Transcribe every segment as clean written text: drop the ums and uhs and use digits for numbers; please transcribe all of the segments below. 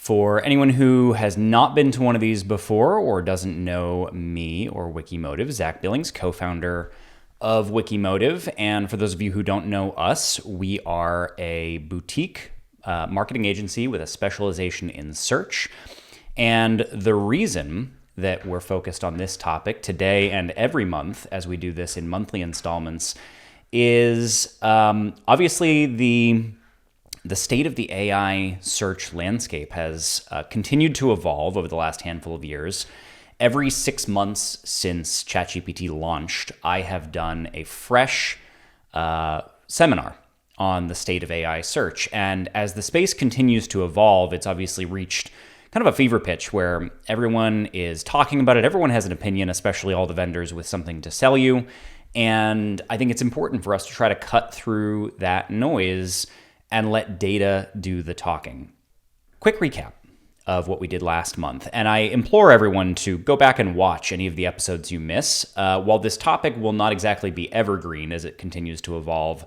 For anyone who has not been to one of these before or doesn't know me or Wikimotive, Zach Billings, co-founder of Wikimotive. And for those of you who don't know us, we are a boutique marketing agency with a specialization in search. And the reason that we're focused on this topic today and every month, as we do this in monthly installments, is obviously the state of the AI search landscape has continued to evolve over the last handful of years. Every 6 months since ChatGPT launched, I have done a fresh seminar on the state of AI search. And as the space continues to evolve, it's obviously reached kind of a fever pitch where everyone is talking about it. Everyone has an opinion, especially all the vendors with something to sell you. And I think it's important for us to try to cut through that noise and let data do the talking. Quick recap of what we did last month. And I implore everyone to go back and watch any of the episodes you miss. While this topic will not exactly be evergreen as it continues to evolve,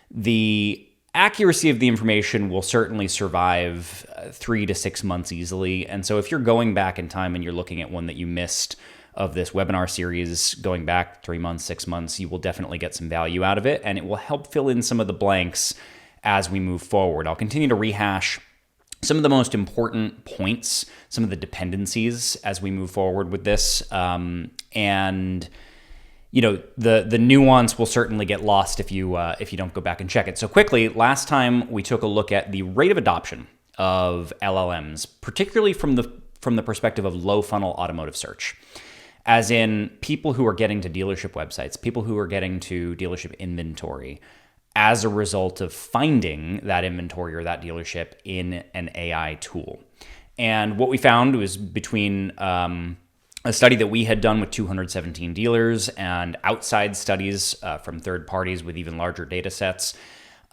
the accuracy of the information will certainly survive 3 to 6 months easily. And so if you're going back in time and you're looking at one that you missed of this webinar series going back 3 months, 6 months, you will definitely get some value out of it. And it will help fill in some of the blanks as we move forward. I'll continue to rehash some of the most important points, some of the dependencies as we move forward with this. And you know, the nuance will certainly get lost if you don't go back and check it. So quickly, last time we took a look at the rate of adoption of LLMs, particularly from the perspective of low funnel automotive search, as in people who are getting to dealership websites, people who are getting to dealership inventory as a result of finding that inventory or that dealership in an AI tool. And what we found was between a study that we had done with 217 dealers and outside studies from third parties with even larger data sets,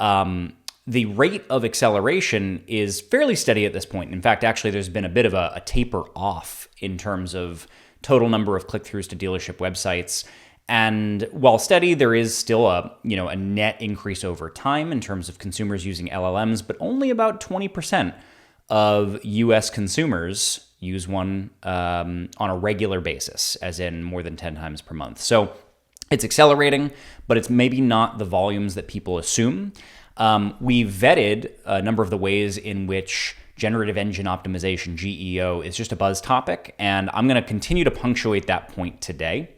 the rate of acceleration is fairly steady at this point. In fact, actually, there's been a bit of a taper off in terms of total number of click-throughs to dealership websites. And while steady, there is still a net increase over time in terms of consumers using LLMs, but only about 20% of US consumers use one on a regular basis, as in more than 10 times per month. So it's accelerating, but it's maybe not the volumes that people assume. We vetted a number of the ways in which generative engine optimization, GEO, is just a buzz topic, and I'm going to continue to punctuate that point today.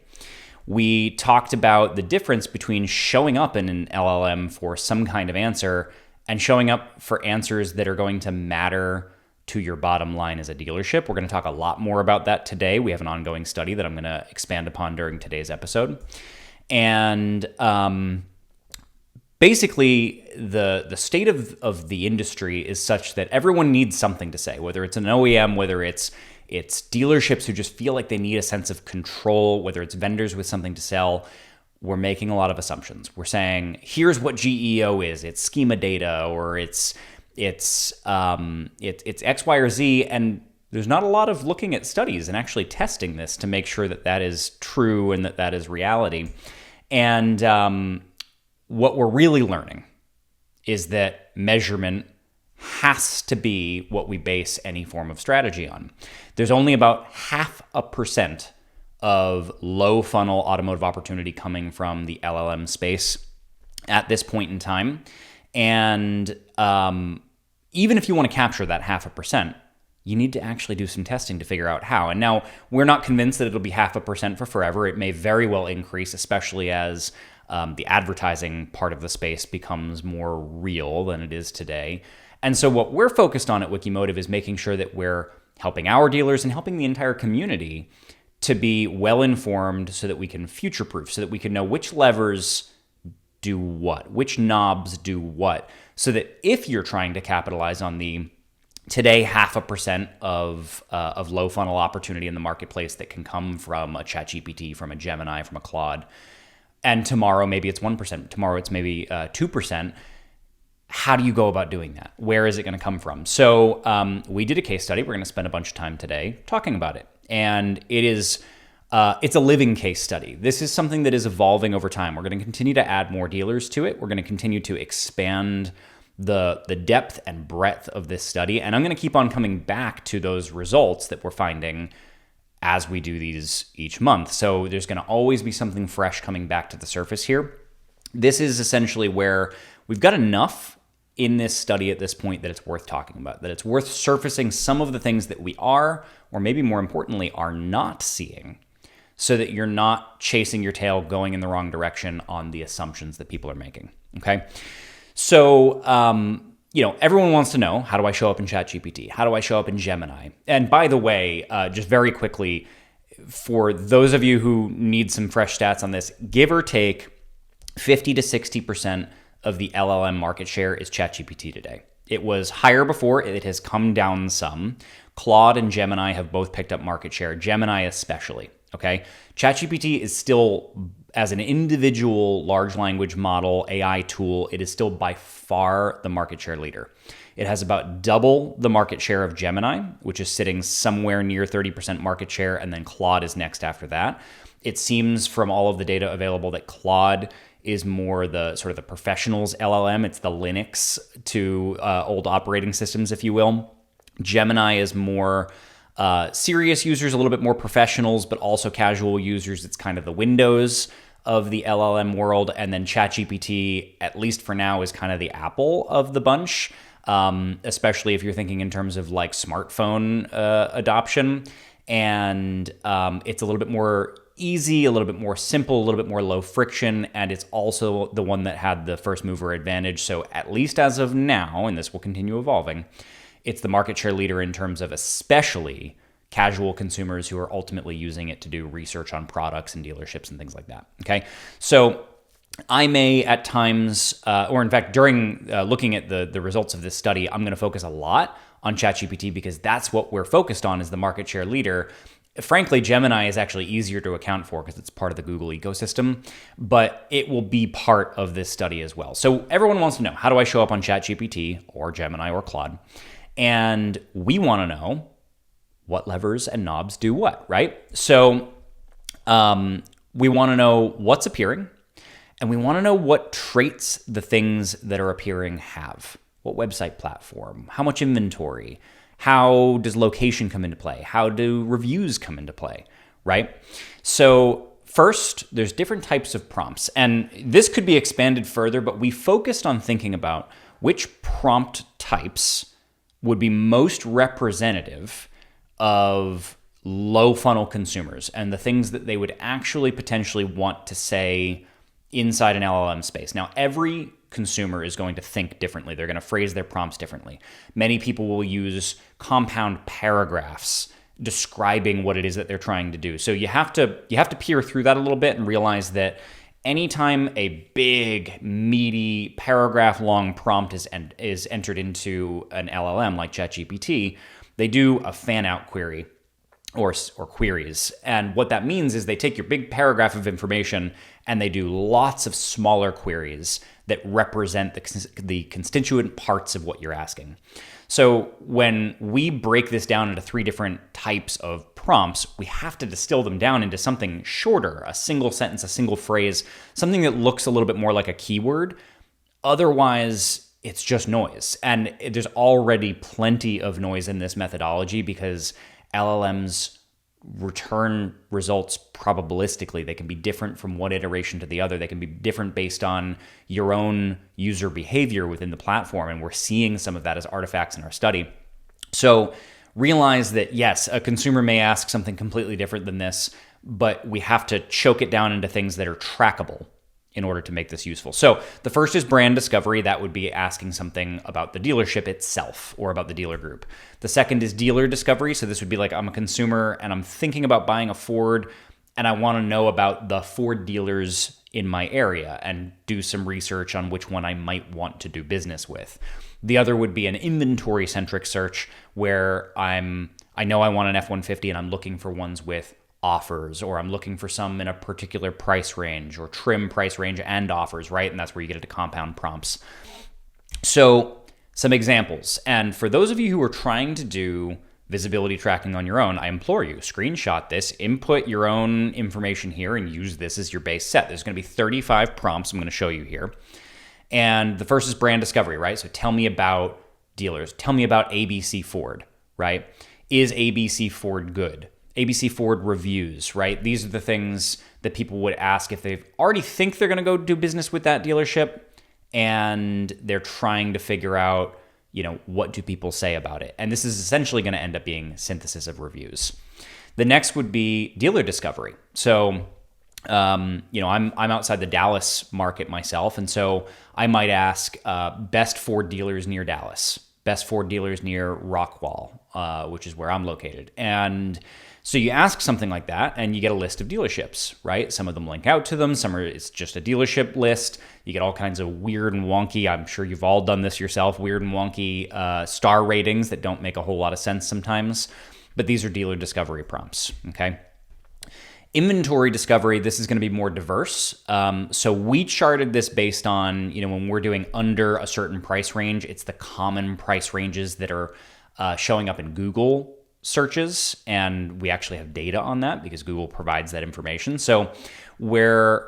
We talked about the difference between showing up in an LLM for some kind of answer and showing up for answers that are going to matter to your bottom line as a dealership. We're going to talk a lot more about that today. We have an ongoing study that I'm going to expand upon during today's episode. And basically, the state of the industry is such that everyone needs something to say, whether it's an OEM, whether it's dealerships who just feel like they need a sense of control, whether it's vendors with something to sell. We're making a lot of assumptions. We're saying, here's what GEO is. It's schema data, or it's X, Y, or Z, and there's not a lot of looking at studies and actually testing this to make sure that that is true and that that is reality. And what we're really learning is that measurement has to be what we base any form of strategy on. There's only about 0.5% of low funnel automotive opportunity coming from the LLM space at this point in time. And even if you want to capture that 0.5%, you need to actually do some testing to figure out how. And now we're not convinced that it'll be 0.5% for forever. It may very well increase, especially as the advertising part of the space becomes more real than it is today. And so what we're focused on at Wikimotive is making sure that we're helping our dealers and helping the entire community to be well-informed so that we can future-proof, so that we can know which levers do what, which knobs do what, so that if you're trying to capitalize on the today 0.5% of low funnel opportunity in the marketplace that can come from a ChatGPT, from a Gemini, from a Claude, and tomorrow maybe it's 1%, tomorrow it's maybe 2%, how do you go about doing that? Where is it going to come from? So we did a case study. We're going to spend a bunch of time today talking about it. And it's a living case study. This is something that is evolving over time. We're going to continue to add more dealers to it. We're going to continue to expand the depth and breadth of this study. And I'm going to keep on coming back to those results that we're finding as we do these each month. So there's going to always be something fresh coming back to the surface here. This is essentially where we've got enough in this study at this point that it's worth talking about, that it's worth surfacing some of the things that we are, or maybe more importantly, are not seeing, so that you're not chasing your tail going in the wrong direction on the assumptions that people are making, okay? So, everyone wants to know, how do I show up in ChatGPT? How do I show up in Gemini? And by the way, just very quickly, for those of you who need some fresh stats on this, give or take 50 to 60% of the LLM market share is ChatGPT today. It was higher before, it has come down some. Claude and Gemini have both picked up market share, Gemini especially, okay? ChatGPT is still, as an individual large language model AI tool, it is still by far the market share leader. It has about double the market share of Gemini, which is sitting somewhere near 30% market share, and then Claude is next after that. It seems from all of the data available that Claude is more the sort of the professionals LLM. It's the Linux to old operating systems, if you will. Gemini is more serious users, a little bit more professionals, but also casual users. It's kind of the Windows of the LLM world. And then ChatGPT, at least for now, is kind of the Apple of the bunch, especially if you're thinking in terms of like smartphone adoption. And it's a little bit more easy, a little bit more simple, a little bit more low friction, and it's also the one that had the first mover advantage. So at least as of now, and this will continue evolving, it's the market share leader in terms of especially casual consumers who are ultimately using it to do research on products and dealerships and things like that, okay? So I may at times, or in fact, during looking at the results of this study, I'm going to focus a lot on ChatGPT because that's what we're focused on, is the market share leader. Frankly, Gemini is actually easier to account for because it's part of the Google ecosystem, but it will be part of this study as well. So everyone wants to know, how do I show up on ChatGPT or Gemini or Claude? And we want to know what levers and knobs do what, right? So we want to know what's appearing, and we want to know what traits the things that are appearing have. What website platform? How much inventory? How does location come into play? How do reviews come into play, right? So first, there's different types of prompts. And this could be expanded further, but we focused on thinking about which prompt types would be most representative of low funnel consumers and the things that they would actually potentially want to say inside an LLM space. Now, every consumer is going to think differently. They're going to phrase their prompts differently. Many people will use compound paragraphs describing what it is that they're trying to do. So you have to peer through that a little bit and realize that anytime a big, meaty, paragraph-long prompt is entered into an LLM like ChatGPT, they do a fan-out query or queries. And what that means is they take your big paragraph of information and they do lots of smaller queries that represent the constituent parts of what you're asking. So when we break this down into 3 different types of prompts, we have to distill them down into something shorter, a single sentence, a single phrase, something that looks a little bit more like a keyword. Otherwise, it's just noise. And there's already plenty of noise in this methodology because LLMs return results probabilistically. They can be different from one iteration to the other. They can be different based on your own user behavior within the platform. And we're seeing some of that as artifacts in our study. So realize that, yes, a consumer may ask something completely different than this, but we have to choke it down into things that are trackable in order to make this useful. So the first is brand discovery. That would be asking something about the dealership itself or about the dealer group. The second is dealer discovery. So this would be like, I'm a consumer and I'm thinking about buying a Ford and I want to know about the Ford dealers in my area and do some research on which one I might want to do business with. The other would be an inventory-centric search where I know I want an F-150 and I'm looking for ones with offers, or I'm looking for some in a particular price range or trim price range and offers, right? And that's where you get into compound prompts. So some examples. And for those of you who are trying to do visibility tracking on your own, I implore you, screenshot this, input your own information here and use this as your base set. There's going to be 35 prompts I'm going to show you here. And the first is brand discovery, right? So tell me about dealers. Tell me about ABC Ford, right? Is ABC Ford good? ABC Ford reviews, right? These are the things that people would ask if they already think they're going to go do business with that dealership and they're trying to figure out, what do people say about it? And this is essentially going to end up being synthesis of reviews. The next would be dealer discovery. So, I'm outside the Dallas market myself, and so I might ask best Ford dealers near Dallas, best Ford dealers near Rockwall, which is where I'm located. And so you ask something like that, and you get a list of dealerships, right? Some of them link out to them. It's just a dealership list. You get all kinds of weird and wonky, I'm sure you've all done this yourself, weird and wonky star ratings that don't make a whole lot of sense sometimes. But these are dealer discovery prompts, okay? Inventory discovery, this is going to be more diverse. So we charted this based on, when we're doing under a certain price range, it's the common price ranges that are showing up in Google searches. And we actually have data on that because Google provides that information. So we're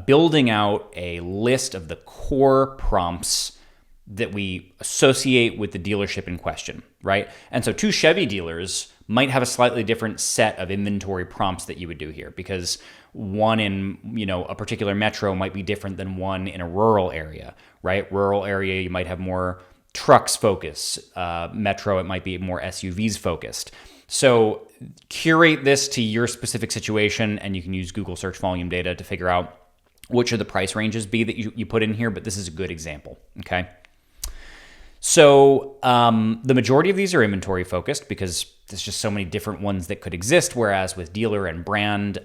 building out a list of the core prompts that we associate with the dealership in question, right? And so two Chevy dealers might have a slightly different set of inventory prompts that you would do here, because one in, a particular metro might be different than one in a rural area, right? Rural area, you might have more trucks focus. Metro, it might be more SUVs focused. So curate this to your specific situation, and you can use Google search volume data to figure out which of the price ranges be that you put in here, but this is a good example, okay? So the majority of these are inventory focused because there's just so many different ones that could exist, whereas with dealer and brand,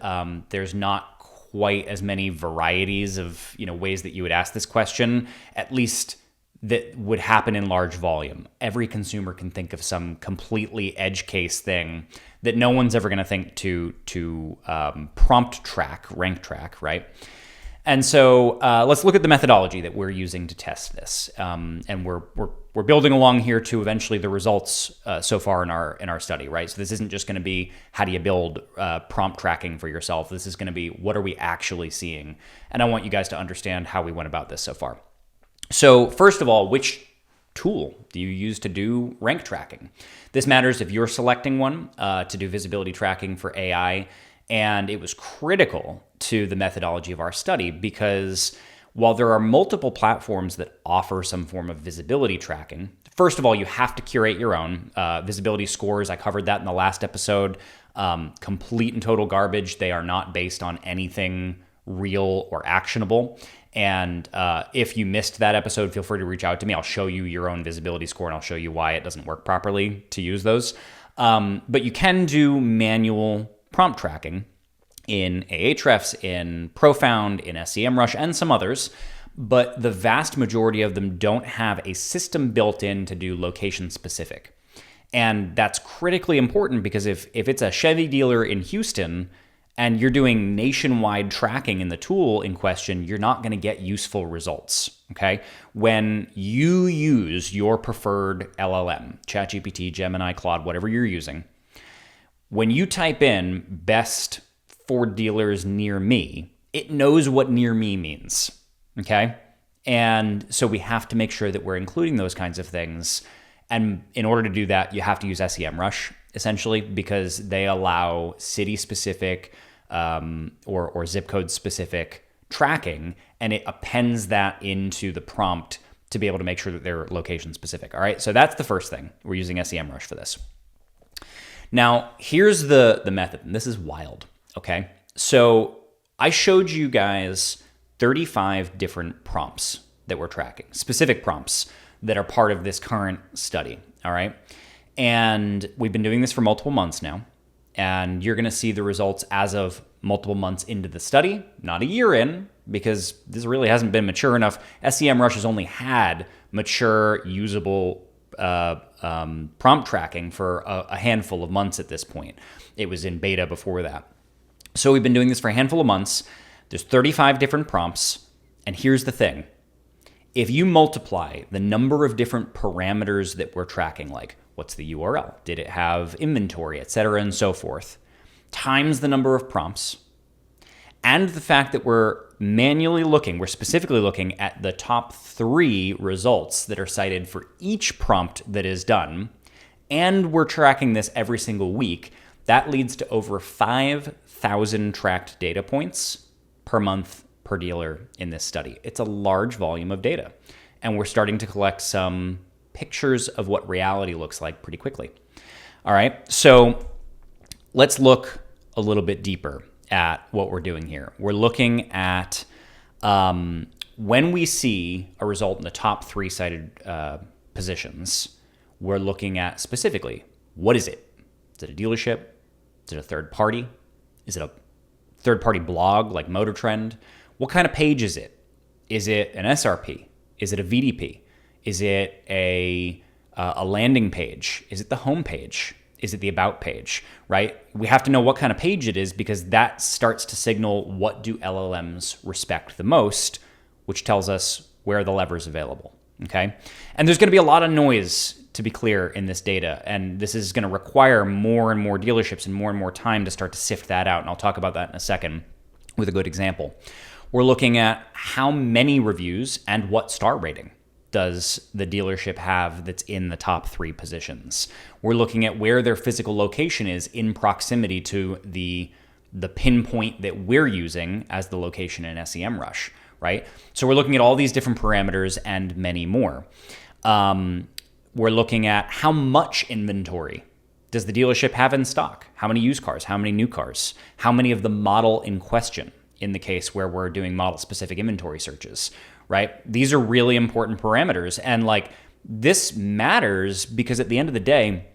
there's not quite as many varieties of ways that you would ask this question, at least that would happen in large volume. Every consumer can think of some completely edge case thing that no one's ever going to think to prompt track, rank track, right? And so let's look at the methodology that we're using to test this. And we're building along here to eventually the results so far in our study, right? So this isn't just going to be how do you build prompt tracking for yourself. This is going to be what are we actually seeing? And I want you guys to understand how we went about this so far. So first of all, which tool do you use to do rank tracking? This matters if you're selecting one to do visibility tracking for AI. And it was critical to the methodology of our study because while there are multiple platforms that offer some form of visibility tracking, first of all, you have to curate your own. Visibility scores, I covered that in the last episode. Complete and total garbage. They are not based on anything real or actionable. And if you missed that episode, feel free to reach out to me. I'll show you your own visibility score and I'll show you why it doesn't work properly to use those. But you can do manual prompt tracking in Ahrefs, in Profound, in SEMrush, and some others, but the vast majority of them don't have a system built in to do location specific. And that's critically important because if it's a Chevy dealer in Houston and you're doing nationwide tracking in the tool in question, you're not going to get useful results, okay? When you use your preferred LLM, ChatGPT, Gemini, Claude, whatever you're using, when you type in best Ford dealers near me, it knows what near me means, okay? And so we have to make sure that we're including those kinds of things. And in order to do that, you have to use SEMrush, essentially, because they allow city-specific or zip code-specific tracking, and it appends that into the prompt to be able to make sure that they're location-specific, all right? So that's the first thing. We're using SEMrush for this. Now, here's the method, and this is wild, okay? So I showed you guys 35 different prompts that we're tracking, specific prompts that are part of this current study, all right? And we've been doing this for multiple months now, and you're gonna see the results as of multiple months into the study, not a year in, because this really hasn't been mature enough. SEMrush has only had mature, usable prompt tracking for a handful of months at this point. It was in beta before that. So we've been doing this for a handful of months. There's 35 different prompts. And here's the thing. If you multiply the number of different parameters that we're tracking, like what's the URL, did it have inventory, et cetera, and so forth, times the number of prompts, and the fact that we're manually looking, we're specifically looking at the top 3 results that are cited for each prompt that is done, and we're tracking this every single week. That leads to over 5,000 tracked data points per month per dealer in this study. It's a large volume of data, and we're starting to collect some pictures of what reality looks like pretty quickly. All right, so let's look a little bit deeper at what we're doing here. We're looking at when we see a result in the top 3 cited positions, we're looking at specifically, what is it? Is it a dealership? Is it a third party? Is it a third party blog like Motor Trend? What kind of page is it? Is it an SRP? Is it a VDP? Is it a landing page? Is it the home page? Is it the about page, right? We have to know what kind of page it is because that starts to signal what do LLMs respect the most, which tells us where the lever is available, okay? And there's going to be a lot of noise, to be clear, in this data, and this is going to require more and more dealerships and more time to start to sift that out, and I'll talk about that in a second with a good example. We're looking at how many reviews and what star rating does the dealership have that's in the top 3 positions. We're looking at where their physical location is in proximity to the pinpoint that we're using as the location in SEMrush, right? So we're looking at all these different parameters and many more. We're looking at how much inventory does the dealership have in stock? How many used cars? How many new cars? How many of the model in question in the case where we're doing model-specific inventory searches, right? These are really important parameters. And like this matters because at the end of the day,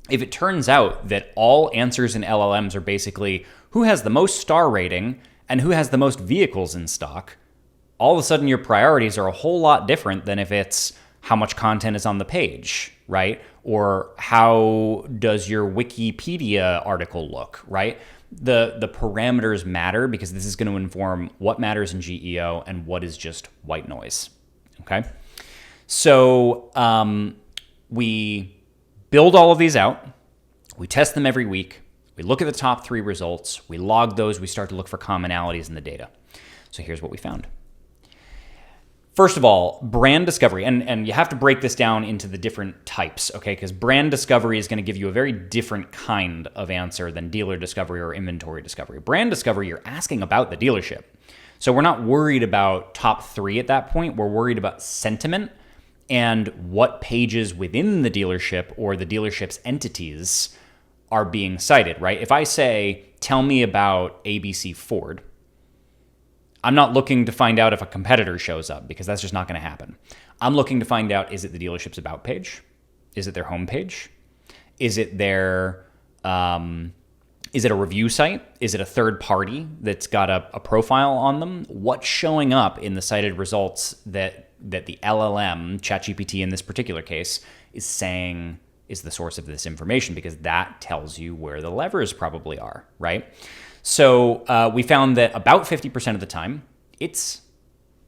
if it turns out that all answers in LLMs are basically who has the most star rating and who has the most vehicles in stock, all of a sudden your priorities are a whole lot different than if it's how much content is on the page, right? Or how does your Wikipedia article look, right? The parameters matter because this is going to inform what matters in GEO and what is just white noise, okay? So we build all of these out. We test them every week. We look at the top 3 results. We log those. We start to look for commonalities in the data. So here's what we found. First of all, brand discovery, and you have to break this down into the different types, okay? Because brand discovery is going to give you a very different kind of answer than dealer discovery or inventory discovery. Brand discovery, you're asking about the dealership. So we're not worried about top 3 at that point. We're worried about sentiment and what pages within the dealership or the dealership's entities are being cited, right? If I say, tell me about ABC Ford, I'm not looking to find out if a competitor shows up because that's just not going to happen. I'm looking to find out, is it the dealership's about page? Is it their home page? Is it their, is it a review site? Is it a third party that's got a profile on them? What's showing up in the cited results that the LLM, ChatGPT in this particular case, is saying is the source of this information because that tells you where the levers probably are, right? So we found that about 50% of the time, it's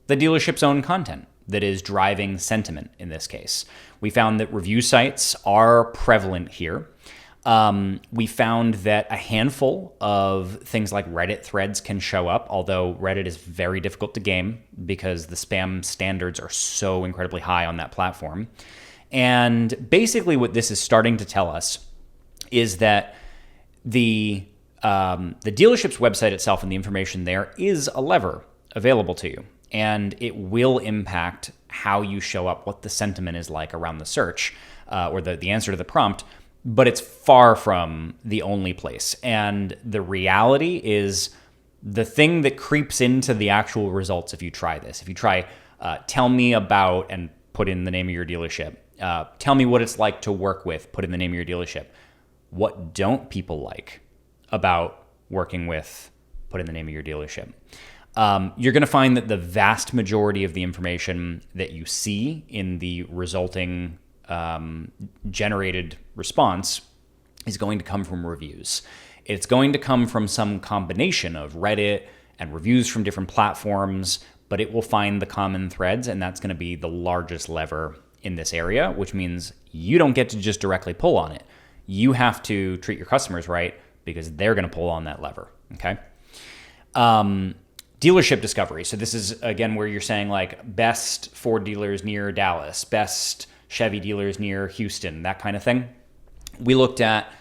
the dealership's own content that is driving sentiment in this case. We found that review sites are prevalent here. We found that a handful of things like Reddit threads can show up, although Reddit is very difficult to game because the spam standards are so incredibly high on that platform. And basically what this is starting to tell us is that the dealership's website itself and the information there is a lever available to you, and it will impact how you show up, what the sentiment is like around the search or the answer to the prompt, but it's far from the only place. And the reality is the thing that creeps into the actual results if you try this. If you try, tell me about and put in the name of your dealership, tell me what it's like to work with, put in the name of your dealership. What don't people like about working with, put in the name of your dealership? You're going to find that the vast majority of the information that you see in the resulting generated response is going to come from reviews. It's going to come from some combination of Reddit and reviews from different platforms, but it will find the common threads, and that's going to be the largest lever in this area, which means you don't get to just directly pull on it. You have to treat your customers right because they're going to pull on that lever, okay? Dealership discovery. So this is, again, where you're saying like best Ford dealers near Dallas, best Chevy dealers near Houston, that kind of thing. We looked at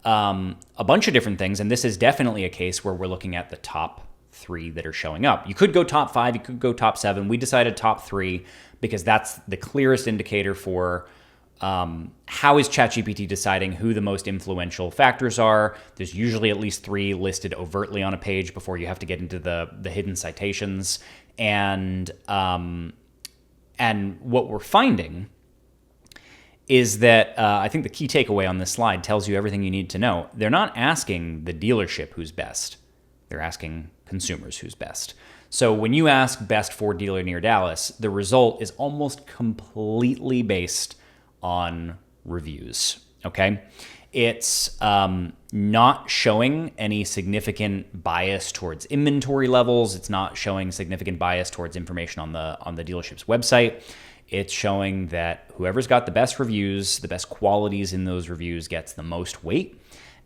a bunch of different things, and this is definitely a case where we're looking at the top 3 that are showing up. You could go top 5, you could go top 7. We decided top 3 because that's the clearest indicator for how is ChatGPT deciding who the most influential factors are. There's usually at least 3 listed overtly on a page before you have to get into the hidden citations. And what we're finding is that I think the key takeaway on this slide tells you everything you need to know. They're not asking the dealership who's best. They're asking consumers who's best. So when you ask best Ford dealer near Dallas, the result is almost completely based on reviews, okay? It's not showing any significant bias towards inventory levels. It's not showing significant bias towards information on the dealership's website. It's showing that whoever's got the best reviews, the best qualities in those reviews gets the most weight.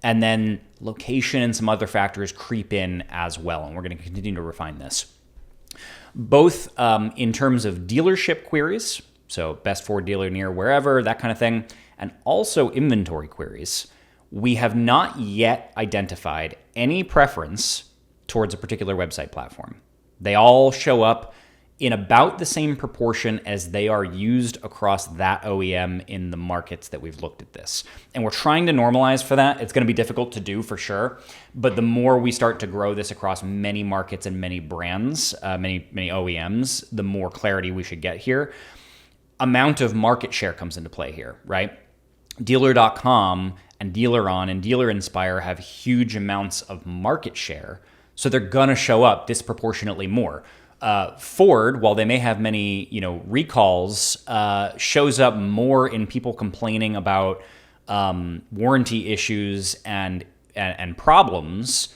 And then location and some other factors creep in as well. And we're going to continue to refine this. Both in terms of dealership queries, so best Ford dealer near wherever, that kind of thing, and also inventory queries, we have not yet identified any preference towards a particular website platform. They all show up in about the same proportion as they are used across that OEM in the markets that we've looked at this. And we're trying to normalize for that. It's going to be difficult to do for sure, but the more we start to grow this across many markets and many brands, many OEMs, the more clarity we should get here. Amount of market share comes into play here, right? Dealer.com and DealerOn and Dealer Inspire have huge amounts of market share, so they're gonna show up disproportionately more. Ford, while they may have many, recalls, shows up more in people complaining about warranty issues and problems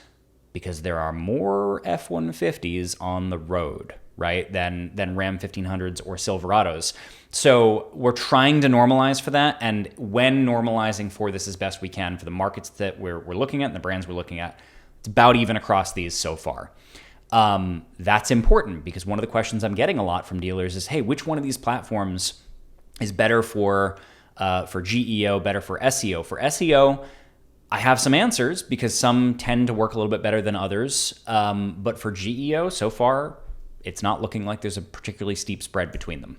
because there are more F-150s on the road, right, than Ram 1500s or Silverados. So we're trying to normalize for that, and when normalizing for this as best we can for the markets that we're looking at and the brands we're looking at, it's about even across these so far. That's important because one of the questions I'm getting a lot from dealers is, hey, which one of these platforms is better for GEO, better for SEO? For SEO, I have some answers because some tend to work a little bit better than others. But for GEO, so far, it's not looking like there's a particularly steep spread between them.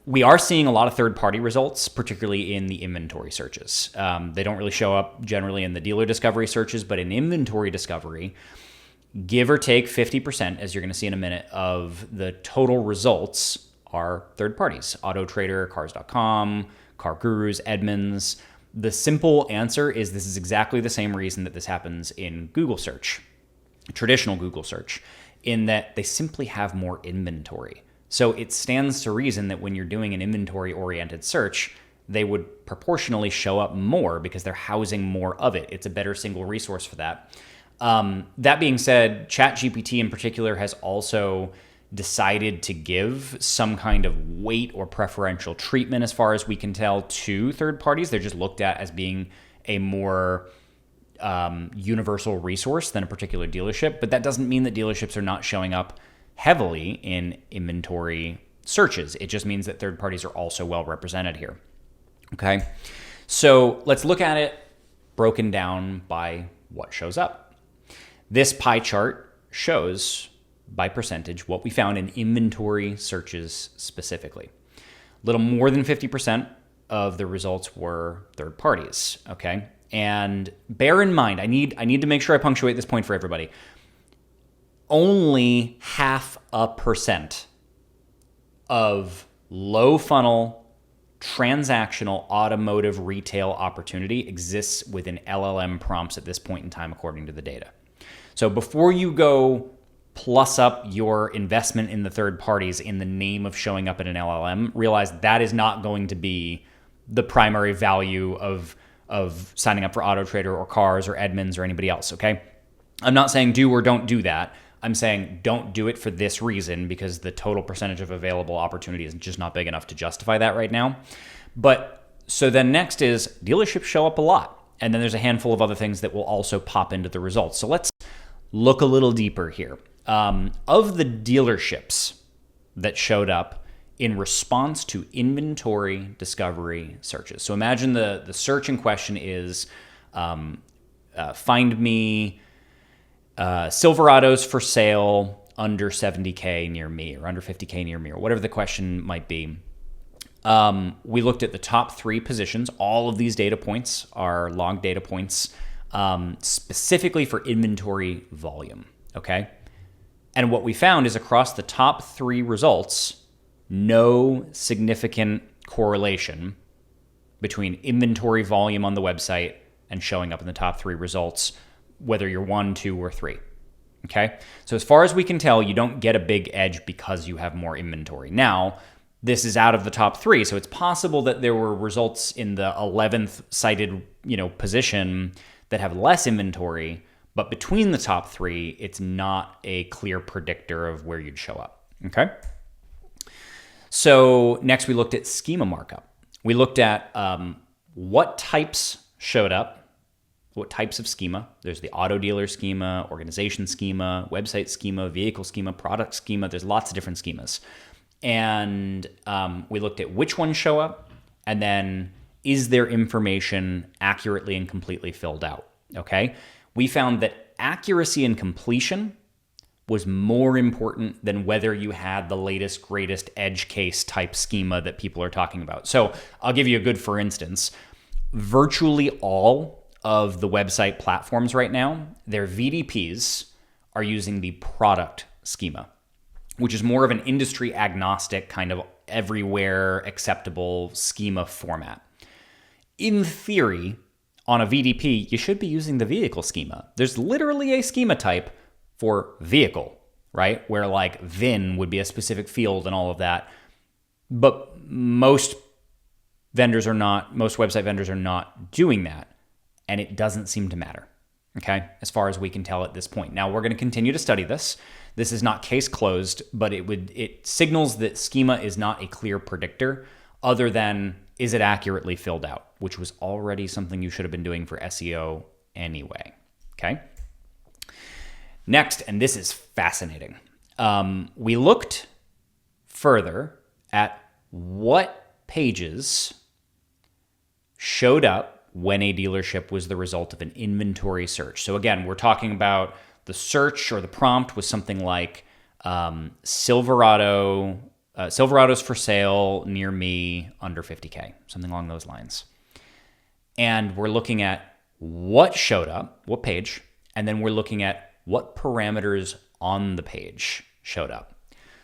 We are seeing a lot of third-party results, particularly in the inventory searches. They don't really show up generally in the dealer discovery searches, but in inventory discovery, give or take 50%, as you're going to see in a minute, of the total results are third parties. Auto Trader, Cars.com, Car Gurus, Edmunds. The simple answer is this is exactly the same reason that this happens in Google search, traditional Google search, in that they simply have more inventory. So it stands to reason that when you're doing an inventory-oriented search, they would proportionally show up more because they're housing more of it. It's a better single resource for that. That being said, ChatGPT in particular has also decided to give some kind of weight or preferential treatment, as far as we can tell, to third parties. They're just looked at as being a more universal resource than a particular dealership. But that doesn't mean that dealerships are not showing up heavily in inventory searches. It just means that third parties are also well represented here. Okay, so let's look at it broken down by what shows up. This pie chart shows by percentage what we found in inventory searches specifically. A little more than 50% of the results were third parties, okay? And bear in mind, I need to make sure I punctuate this point for everybody. Only 0.5% of low funnel transactional automotive retail opportunity exists within LLM prompts at this point in time, according to the data. So before you go plus up your investment in the third parties in the name of showing up in an LLM, realize that is not going to be the primary value of signing up for Auto Trader or Cars or Edmunds or anybody else, okay? I'm not saying do or don't do that. I'm saying don't do it for this reason because the total percentage of available opportunity is just not big enough to justify that right now. But so then next is dealerships show up a lot. And then there's a handful of other things that will also pop into the results. So look a little deeper here. Of the dealerships that showed up in response to inventory discovery searches. So imagine the search in question is find me Silverados for sale under 70K near me, or under 50K near me, or whatever the question might be. We looked at the top 3 positions. All of these data points are log data points specifically for inventory volume, okay? And what we found is across the top 3 results, no significant correlation between inventory volume on the website and showing up in the top 3 results, whether you're 1, 2, or 3. Okay? So as far as we can tell, you don't get a big edge because you have more inventory. Now, this is out of the top 3, so it's possible that there were results in the 11th cited, position that have less inventory, but between the top 3, it's not a clear predictor of where you'd show up. Okay? So next we looked at schema markup. We looked at what types showed up, what types of schema. There's the auto dealer schema, organization schema, website schema, vehicle schema, product schema. There's lots of different schemas. And we looked at which ones show up, and then is their information accurately and completely filled out, okay? We found that accuracy and completion was more important than whether you had the latest, greatest edge case type schema that people are talking about. So I'll give you a good for instance. Virtually all of the website platforms right now, their VDPs are using the product schema, which is more of an industry agnostic kind of everywhere acceptable schema format. In theory, on a VDP, you should be using the vehicle schema. There's literally a schema type for vehicle, right? Where like VIN would be a specific field and all of that. But most website vendors are not doing that. And it doesn't seem to matter, okay? As far as we can tell at this point. Now, we're going to continue to study this. This is not case closed, but it signals that schema is not a clear predictor other than is it accurately filled out, which was already something you should have been doing for SEO anyway, okay? Next, and this is fascinating, we looked further at what pages showed up when a dealership was the result of an inventory search. So again, we're talking about the search or the prompt was something like Silverados for sale near me under 50K, something along those lines. And we're looking at what showed up, what page, and then we're looking at what parameters on the page showed up.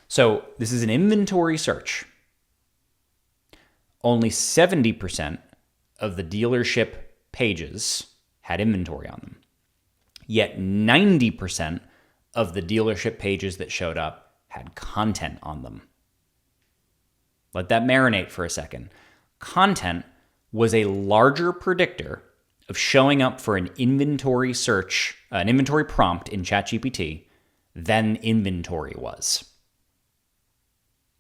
So this is an inventory search. Only 70% of the dealership pages had inventory on them. Yet 90% of the dealership pages that showed up had content on them. Let that marinate for a second. Content was a larger predictor of showing up for an inventory search, an inventory prompt in ChatGPT than inventory was.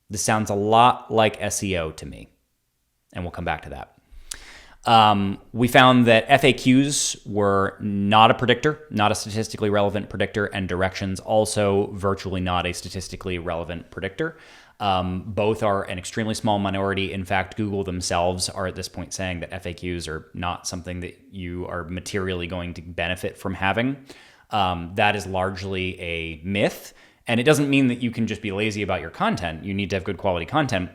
This sounds a lot like SEO to me, and we'll come back to that. We found that FAQs were not a predictor, not a statistically relevant predictor, and directions also virtually not a statistically relevant predictor. Both are an extremely small minority. In fact, Google themselves are at this point saying that FAQs are not something that you are materially going to benefit from having. That is largely a myth. And it doesn't mean that you can just be lazy about your content. You need to have good quality content.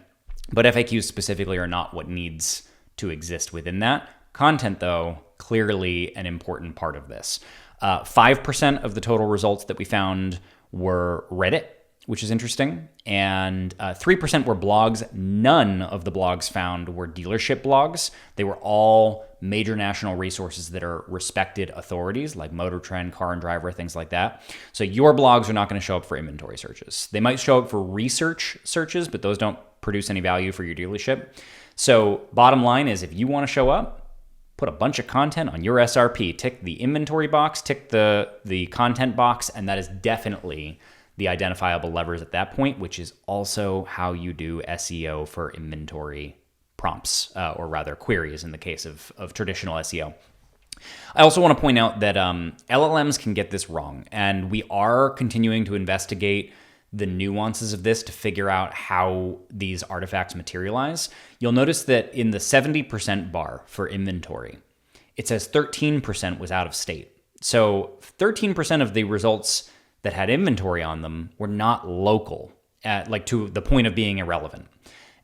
But FAQs specifically are not what needs to exist within that. Content, though, clearly an important part of this. 5% of the total results that we found were Reddit, which is interesting, and 3% were blogs. None of the blogs found were dealership blogs. They were all major national resources that are respected authorities like Motor Trend, Car and Driver, things like that. So your blogs are not going to show up for inventory searches. They might show up for research searches, but those don't produce any value for your dealership. So bottom line is if you want to show up, put a bunch of content on your SRP. Tick the inventory box, tick the content box, and that is definitely the identifiable levers at that point, which is also how you do SEO for inventory prompts, or rather queries in the case of traditional SEO. I also want to point out that LLMs can get this wrong, and we are continuing to investigate the nuances of this to figure out how these artifacts materialize. You'll notice that in the 70% bar for inventory, it says 13% was out of state. So 13% of the results that had inventory on them were not local, to the point of being irrelevant.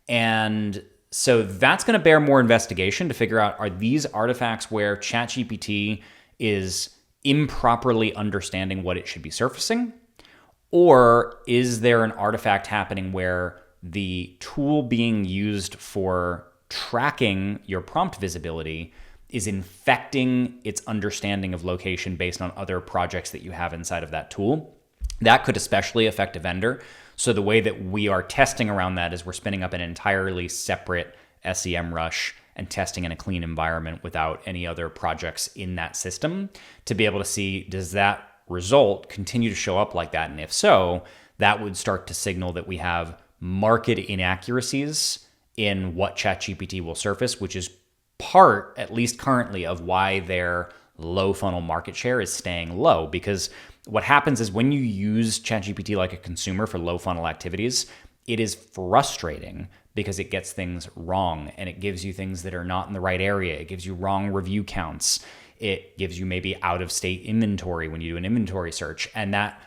And so that's going to bear more investigation to figure out, are these artifacts where ChatGPT is improperly understanding what it should be surfacing? Or is there an artifact happening where the tool being used for tracking your prompt visibility is infecting its understanding of location based on other projects that you have inside of that tool? That could especially affect a vendor. So the way that we are testing around that is we're spinning up an entirely separate SEM rush and testing in a clean environment without any other projects in that system to be able to see, does that result continue to show up like that? And if so, that would start to signal that we have marked inaccuracies in what ChatGPT will surface, which is part, at least currently, of why their low funnel market share is staying low. Because what happens is when you use ChatGPT like a consumer for low funnel activities, it is frustrating because it gets things wrong and it gives you things that are not in the right area. It gives you wrong review counts. It gives you maybe out of state inventory when you do an inventory search. And that,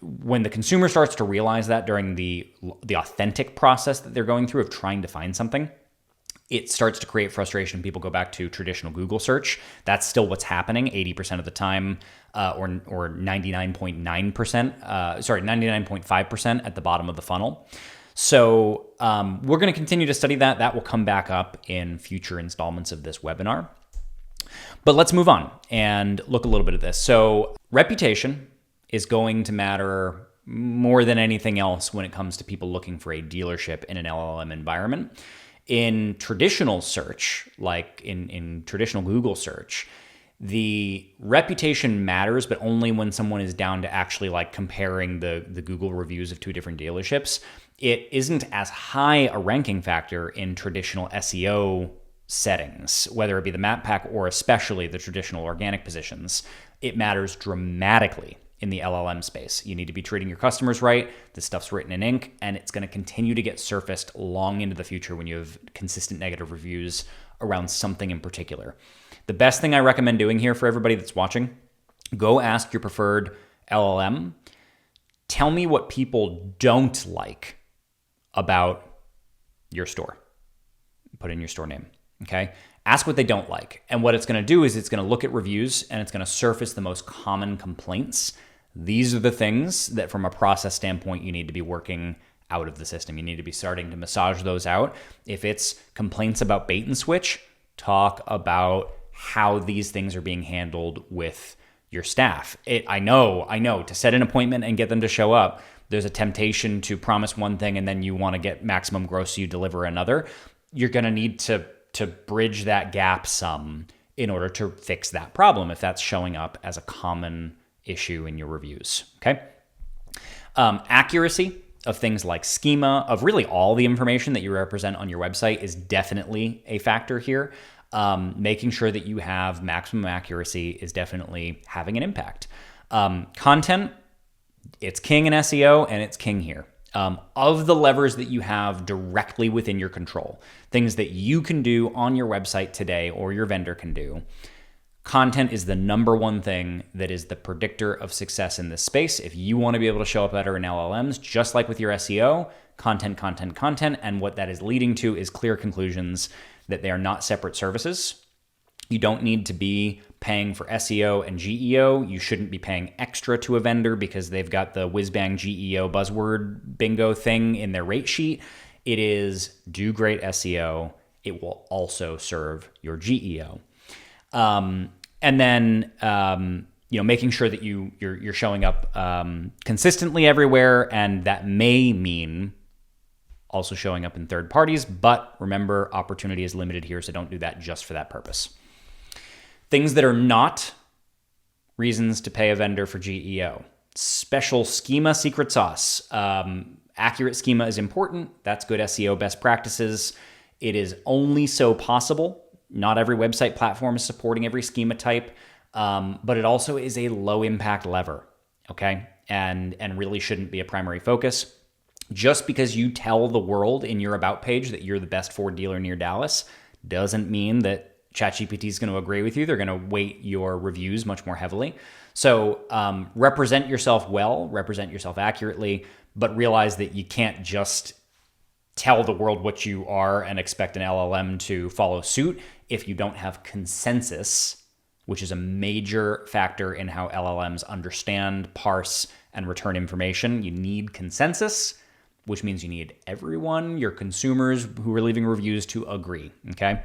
when the consumer starts to realize that during the authentic process that they're going through of trying to find something, it starts to create frustration. People go back to traditional Google search. That's still what's happening 80% of the time, or 99.5% at the bottom of the funnel. So we're going to continue to study that. That will come back up in future installments of this webinar. But let's move on and look a little bit at this. So reputation is going to matter more than anything else when it comes to people looking for a dealership in an LLM environment. In traditional search, like in traditional Google search, the reputation matters, but only when someone is down to actually like comparing the Google reviews of two different dealerships. It isn't as high a ranking factor in traditional SEO settings, whether it be the map pack or especially the traditional organic positions. It matters dramatically in the LLM space. You need to be treating your customers right. This stuff's written in ink, and it's going to continue to get surfaced long into the future when you have consistent negative reviews around something in particular. The best thing I recommend doing here for everybody that's watching, go ask your preferred LLM, tell me what people don't like about your store. Put in your store name, okay? Ask what they don't like. And what it's going to do is it's going to look at reviews and it's going to surface the most common complaints. These are the things that from a process standpoint, you need to be working out of the system. You need to be starting to massage those out. If it's complaints about bait and switch, talk about how these things are being handled with your staff. I know, to set an appointment and get them to show up, there's a temptation to promise one thing and then you want to get maximum gross, so you deliver another. You're going to need to bridge that gap some in order to fix that problem if that's showing up as a common issue in your reviews, okay? Accuracy of things like schema, of really all the information that you represent on your website is definitely a factor here. Making sure that you have maximum accuracy is definitely having an impact. Content, it's king in SEO and it's king here. Of the levers that you have directly within your control, things that you can do on your website today or your vendor can do, content is the number one thing that is the predictor of success in this space. If you want to be able to show up better in LLMs, just like with your SEO, content, and what that is leading to is clear conclusions that they are not separate services. You don't need to be paying for SEO and GEO. You shouldn't be paying extra to a vendor because they've got the whiz-bang GEO buzzword bingo thing in their rate sheet. It is do great SEO. It will also serve your GEO. And then making sure that you're showing up consistently everywhere, and that may mean also showing up in third parties, but remember, opportunity is limited here, so don't do that just for that purpose. Things that are not reasons to pay a vendor for GEO. Special schema secret sauce. Accurate schema is important. That's good SEO best practices. It is only so possible Not every website platform is supporting every schema type, but it also is a low impact lever, okay? And really shouldn't be a primary focus. Just because you tell the world in your about page that you're the best Ford dealer near Dallas doesn't mean that ChatGPT is going to agree with you. They're going to weight your reviews much more heavily. So represent yourself well, represent yourself accurately, but realize that you can't just tell the world what you are and expect an LLM to follow suit if you don't have consensus, which is a major factor in how LLMs understand, parse, and return information. You need consensus, which means you need everyone, your consumers who are leaving reviews, to agree, okay?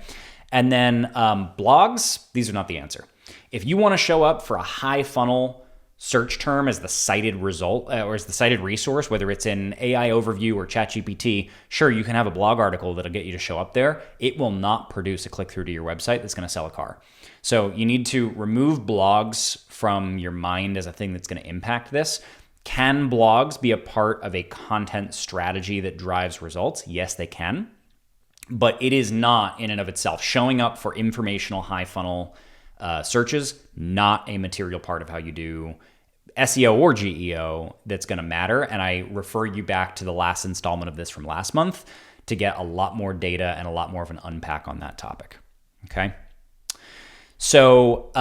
And then blogs, these are not the answer. If you want to show up for a high funnel search term as the cited result or as the cited resource, whether it's in AI Overview or ChatGPT, sure, you can have a blog article that'll get you to show up there. It will not produce a click-through to your website that's going to sell a car. So you need to remove blogs from your mind as a thing that's going to impact this. Can blogs be a part of a content strategy that drives results? Yes, they can. But it is not in and of itself. Showing up for informational high funnel searches, not a material part of how you do SEO or GEO that's going to matter. And I refer you back to the last installment of this from last month to get a lot more data and a lot more of an unpack on that topic. Okay. So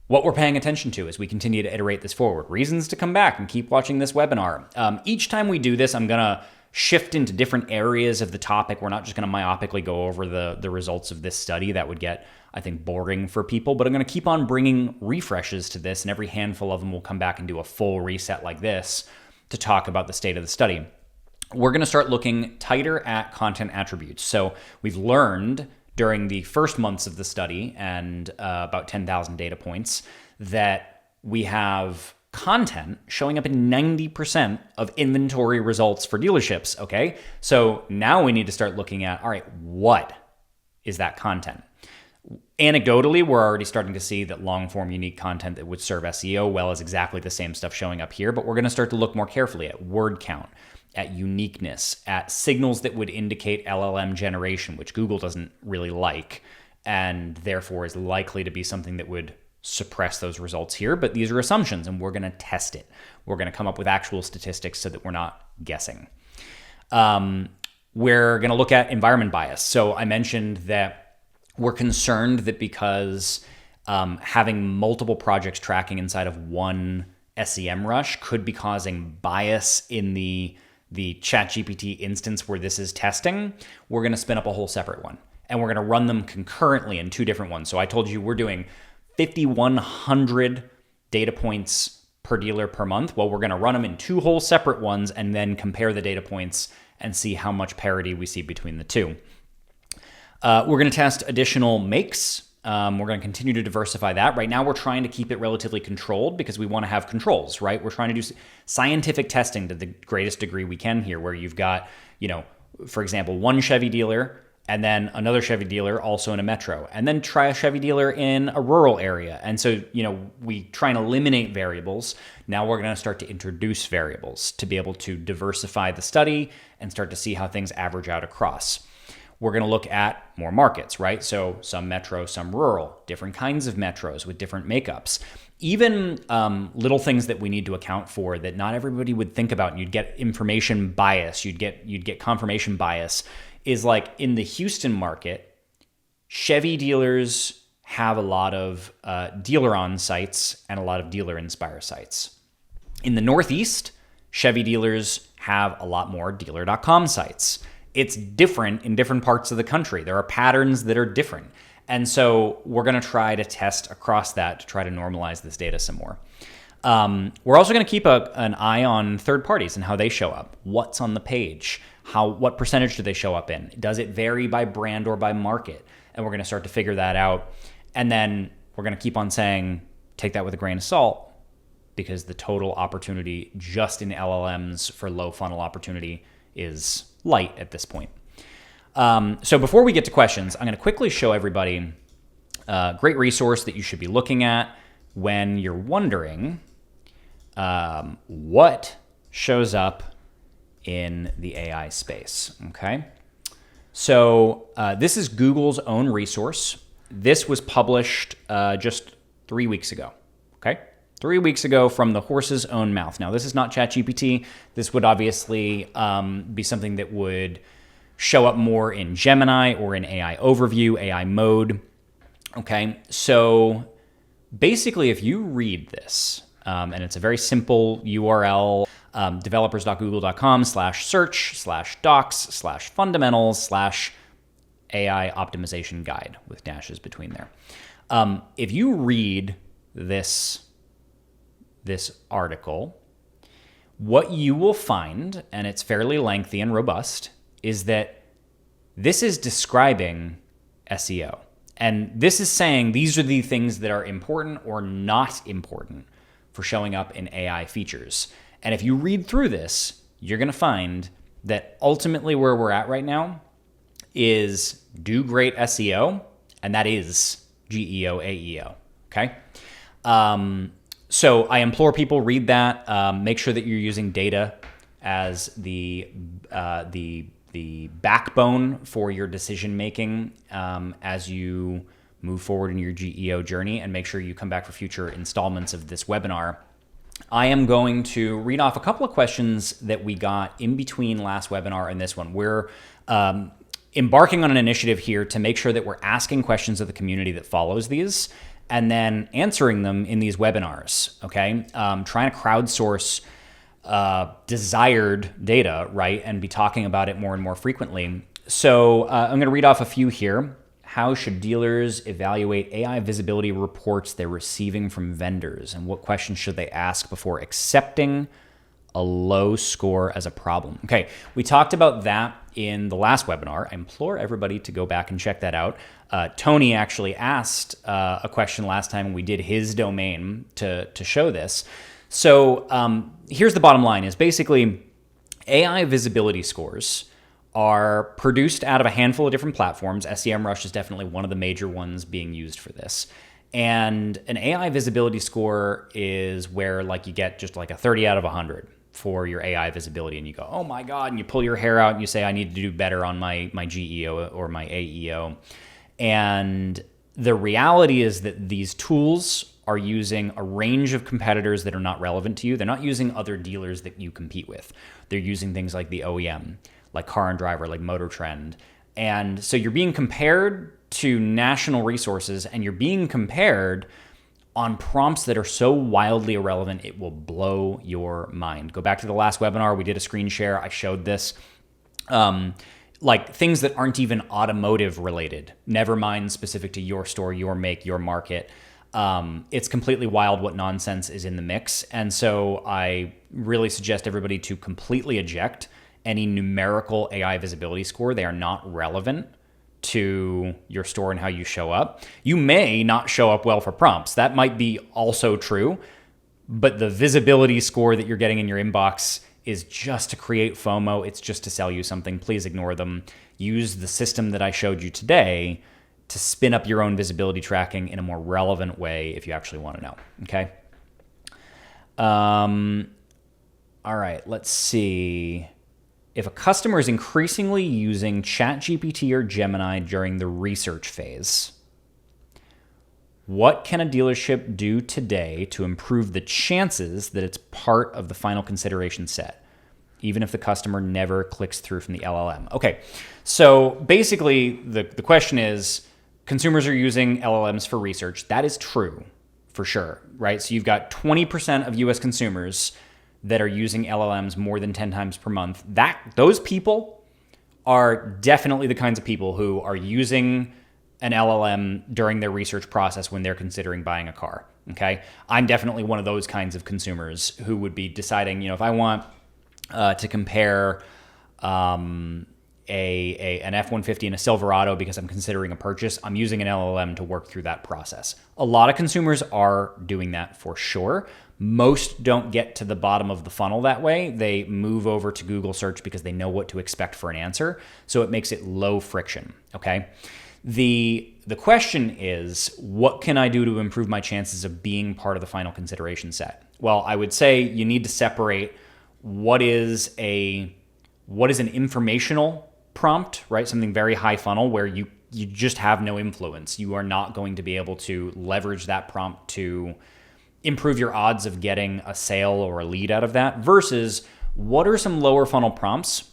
what we're paying attention to as we continue to iterate this forward, reasons to come back and keep watching this webinar. Each time we do this, I'm going to shift into different areas of the topic. We're not just going to myopically go over the results of this study. That would get, I think, boring for people, but I'm going to keep on bringing refreshes to this, and every handful of them will come back and do a full reset like this to talk about the state of the study. We're going to start looking tighter at content attributes. So we've learned during the first months of the study and about 10,000 data points that we have content showing up in 90% of inventory results for dealerships, okay? So now we need to start looking at, all right, what is that content? Anecdotally, we're already starting to see that long-form unique content that would serve SEO well is exactly the same stuff showing up here, but we're going to start to look more carefully at word count, at uniqueness, at signals that would indicate LLM generation, which Google doesn't really like, and therefore is likely to be something that would suppress those results here. But these are assumptions, and we're going to test it. We're going to come up with actual statistics so that we're not guessing. We're going to look at environment bias. So I mentioned that we're concerned that because having multiple projects tracking inside of one SEM rush could be causing bias in the ChatGPT instance where this is testing, we're going to spin up a whole separate one. And we're going to run them concurrently in two different ones. So I told you we're doing 5,100 data points per dealer per month. Well, we're going to run them in two whole separate ones and then compare the data points and see how much parity we see between the two. We're going to test additional makes. We're going to continue to diversify that. Right now, we're trying to keep it relatively controlled because we want to have controls, right? We're trying to do scientific testing to the greatest degree we can here, where you've got, for example, one Chevy dealer and then another Chevy dealer also in a metro, and then try a Chevy dealer in a rural area. And so, we try and eliminate variables. Now we're going to start to introduce variables to be able to diversify the study and start to see how things average out across. We're going to look at more markets, right? So some metro, some rural, different kinds of metros with different makeups. Even little things that we need to account for that not everybody would think about, and you'd get information bias, you'd get confirmation bias, is like in the Houston market, Chevy dealers have a lot of dealer-on sites and a lot of dealer-inspire sites. In the Northeast, Chevy dealers have a lot more dealer.com sites. It's different in different parts of the country. There are patterns that are different. And so we're going to try to test across that to try to normalize this data some more. We're also going to keep an eye on third parties and how they show up. What's on the page? What percentage do they show up in? Does it vary by brand or by market? And we're going to start to figure that out. And then we're going to keep on saying, take that with a grain of salt, because the total opportunity just in LLMs for low funnel opportunity is light at this point. So before we get to questions, I'm going to quickly show everybody a great resource that you should be looking at when you're wondering what shows up in the AI space, okay? So this is Google's own resource. This was published just 3 weeks ago, okay? 3 weeks ago from the horse's own mouth. Now, this is not ChatGPT. This would obviously be something that would show up more in Gemini or in AI Overview, AI Mode, okay? So basically, if you read this, and it's a very simple URL, developers.google.com/search/docs/fundamentals/AI optimization guide with dashes between there. If you read this article, what you will find, and it's fairly lengthy and robust, is that this is describing SEO. And this is saying these are the things that are important or not important for showing up in AI features. And if you read through this, you're going to find that ultimately where we're at right now is do great SEO, and that is GEO, AEO, okay? So I implore people, read that. Make sure that you're using data as the backbone for your decision-making as you move forward in your GEO journey, and make sure you come back for future installments of this webinar. I am going to read off a couple of questions that we got in between last webinar and this one. We're embarking on an initiative here to make sure that we're asking questions of the community that follows these and then answering them in these webinars, okay? Trying to crowdsource desired data, right, and be talking about it more and more frequently. So I'm going to read off a few here. How should dealers evaluate AI visibility reports they're receiving from vendors? And what questions should they ask before accepting a low score as a problem? Okay, we talked about that in the last webinar. I implore everybody to go back and check that out. Tony actually asked a question last time when we did his domain to show this. So here's the bottom line is basically AI visibility scores are produced out of a handful of different platforms. SEMrush is definitely one of the major ones being used for this. And an AI visibility score is where like you get just like a 30 out of 100 for your AI visibility, and you go, oh my God, and you pull your hair out and you say, I need to do better on my GEO or my AEO. And the reality is that these tools are using a range of competitors that are not relevant to you. They're not using other dealers that you compete with. They're using things like the OEM, like Car and Driver, like Motor Trend. And so you're being compared to national resources, and you're being compared on prompts that are so wildly irrelevant, it will blow your mind. Go back to the last webinar. We did a screen share. I showed this. Like things that aren't even automotive related, never mind specific to your store, your make, your market. It's completely wild what nonsense is in the mix. And so I really suggest everybody to completely eject any numerical AI visibility score. They are not relevant to your store and how you show up. You may not show up well for prompts. That might be also true, but the visibility score that you're getting in your inbox is just to create FOMO. It's just to sell you something. Please ignore them. Use the system that I showed you today to spin up your own visibility tracking in a more relevant way if you actually want to know, okay? All right, let's see. If a customer is increasingly using ChatGPT or Gemini during the research phase, what can a dealership do today to improve the chances that it's part of the final consideration set, even if the customer never clicks through from the LLM? Okay, so basically the question is, consumers are using LLMs for research. That is true, for sure, right? So you've got 20% of US consumers that are using LLMs more than 10 times per month. Those people are definitely the kinds of people who are using an LLM during their research process when they're considering buying a car, okay? I'm definitely one of those kinds of consumers who would be deciding, if I want to compare an F-150 and a Silverado because I'm considering a purchase, I'm using an LLM to work through that process. A lot of consumers are doing that for sure. Most don't get to the bottom of the funnel that way. They move over to Google search because they know what to expect for an answer. So it makes it low friction, okay? The question is, what can I do to improve my chances of being part of the final consideration set? Well, I would say you need to separate what is an informational prompt, right? Something very high funnel where you just have no influence. You are not going to be able to leverage that prompt to improve your odds of getting a sale or a lead out of that, versus what are some lower funnel prompts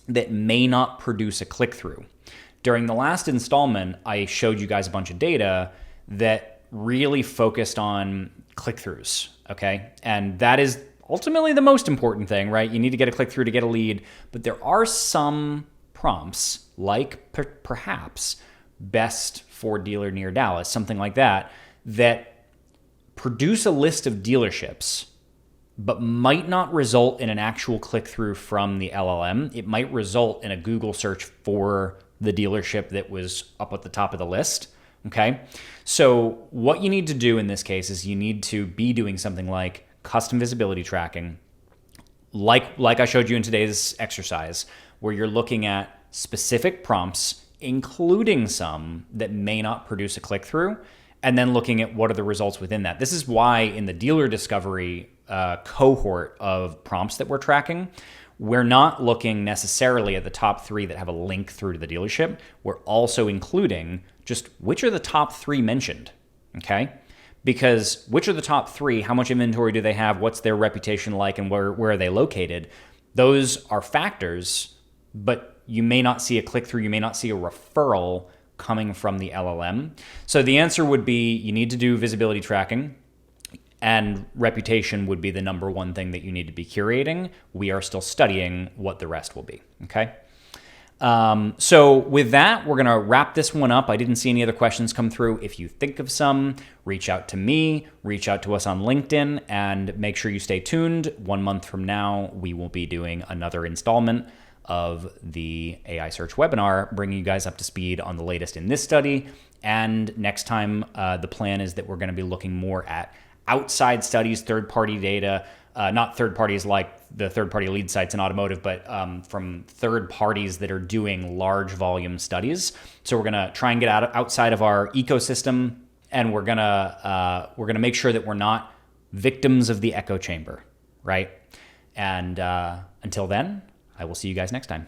that may not produce a click-through. During the last installment, I showed you guys a bunch of data that really focused on click-throughs, okay? And that is ultimately the most important thing, right? You need to get a click-through to get a lead, but there are some prompts, like perhaps best for dealer near Dallas, something like that, that produce a list of dealerships, but might not result in an actual click-through from the LLM. It might result in a Google search for the dealership that was up at the top of the list, okay? So what you need to do in this case is you need to be doing something like custom visibility tracking, like I showed you in today's exercise, where you're looking at specific prompts, including some that may not produce a click-through, and then looking at what are the results within that. This is why in the dealer discovery cohort of prompts that we're tracking, we're not looking necessarily at the top 3 that have a link through to the dealership. We're also including just which are the top 3 mentioned, okay? Because which are the top 3, how much inventory do they have, what's their reputation like, and where are they located? Those are factors, but you may not see a click-through, you may not see a referral coming from the LLM. So the answer would be you need to do visibility tracking, and reputation would be the number one thing that you need to be curating. We are still studying what the rest will be, okay? So with that, we're gonna wrap this one up. I didn't see any other questions come through. If you think of some, reach out to me, reach out to us on LinkedIn, and make sure you stay tuned. 1 month from now, we will be doing another installment of the AI search webinar, bringing you guys up to speed on the latest in this study. And next time, the plan is that we're gonna be looking more at outside studies, third-party data, not third parties like the third-party lead sites in automotive, but from third parties that are doing large volume studies. So we're gonna try and get outside of our ecosystem, and we're gonna make sure that we're not victims of the echo chamber, right? And until then, I will see you guys next time.